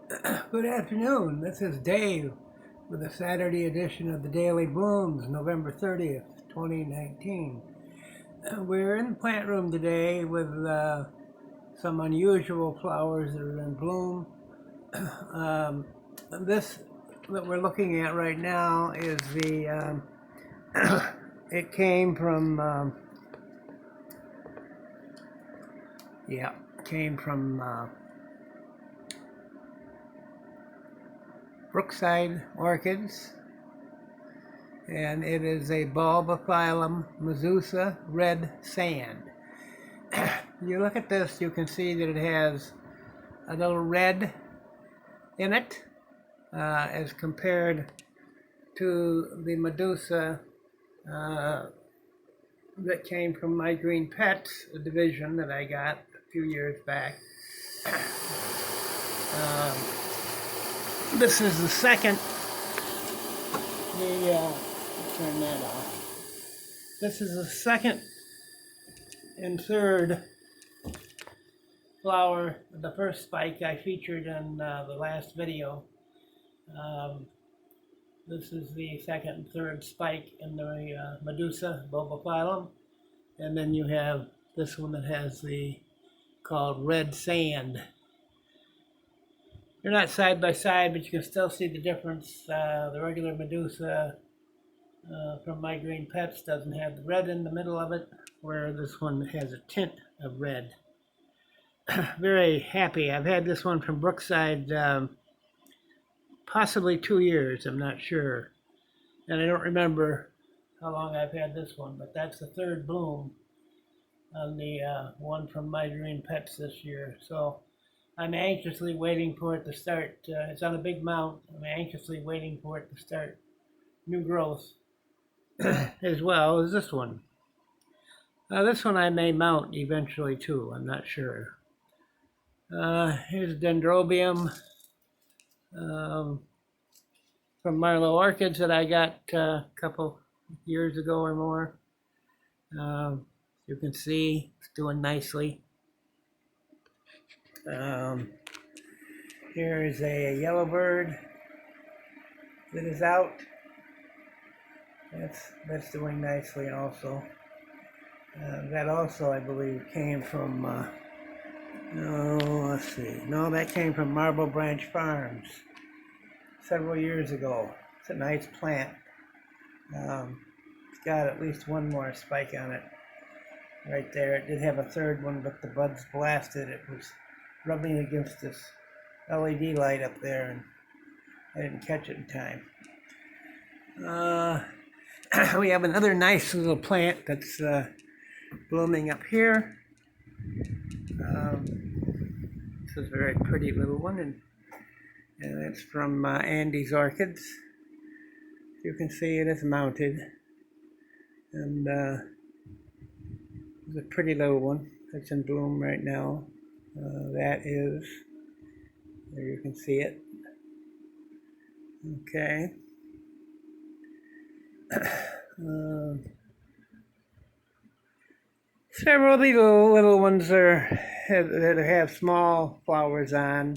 Good afternoon. This is Dave with the Saturday edition of the Daily Blooms, November 30th, 2019. We're in the plant room today with some unusual flowers that are in bloom. This that we're looking at right now is the, it came from, Brookside Orchids, and it is a bulbophyllum Madusa red sand. You look at this, you can see that it has a little red in it as compared to the Madusa that came from My Green Pets, a division that I got a few years back. This is the second. Turn that off. This is the second and third flower. The first spike I featured in the last video. This is the second and third spike in the Madusa bulbophyllum, and then you have this one that has the called red sand. They're not side by side, but you can still see the difference. The regular Madusa from My Green Pets doesn't have the red in the middle of it, where this one has a tint of red. Very happy. I've had this one from Brookside possibly 2 years, I'm not sure. And I don't remember how long I've had this one, but that's the third bloom on the one from My Green Pets this year. So I'm anxiously waiting for it to start. It's on a big mount. I'm anxiously waiting for it to start new growth as well as this one. This one I may mount eventually too. I'm not sure. Here's Dendrobium from Marlowe Orchids that I got a couple years ago or more. You can see it's doing nicely. Here is a yellowbird that is out. That's doing nicely also. That also, I believe, came from, let's see. No, that came from Marble Branch Farms several years ago. It's a nice plant. It's got at least one more spike on it right there. It did have a third one, but the buds blasted. It was rubbing against this LED light up there, and I didn't catch it in time. We have another nice little plant that's blooming up here. This is a very pretty little one, and it's from Andy's Orchids. You can see it is mounted, and it's a pretty little one that's in bloom right now. That is, there you can see it. Okay. Several of these little ones that have small flowers on.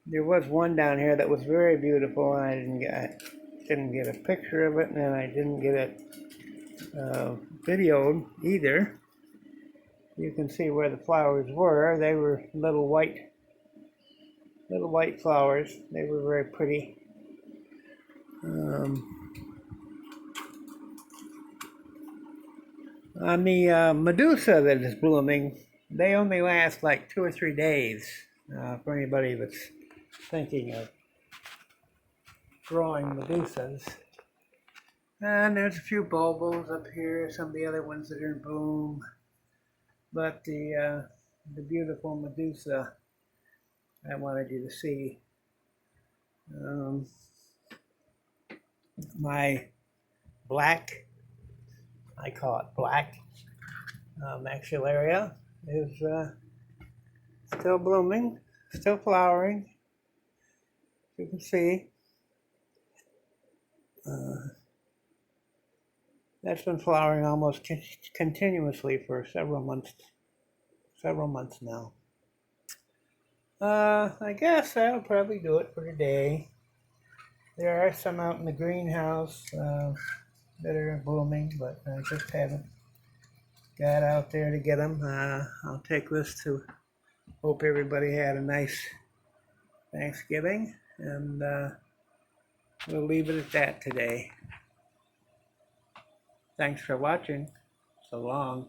There was one down here that was very beautiful, and I didn't get a picture of it, and I didn't get it videoed either. You can see where the flowers were. They were little white flowers. They were very pretty. On the Madusa that is blooming, they only last like 2 or 3 days. For anybody that's thinking of growing Madusas. And there's a few bulbils up here, some of the other ones that are in bloom. But the beautiful Madusa I wanted you to see. My black, I call it black, maxillaria is still blooming, still flowering. You can see that's been flowering almost continuously for several months now. I guess I'll probably do it for today. There are some out in the greenhouse that are blooming, but I just haven't got out there to get them. I'll take this to hope everybody had a nice Thanksgiving, and we'll leave it at that today. Thanks for watching. So long.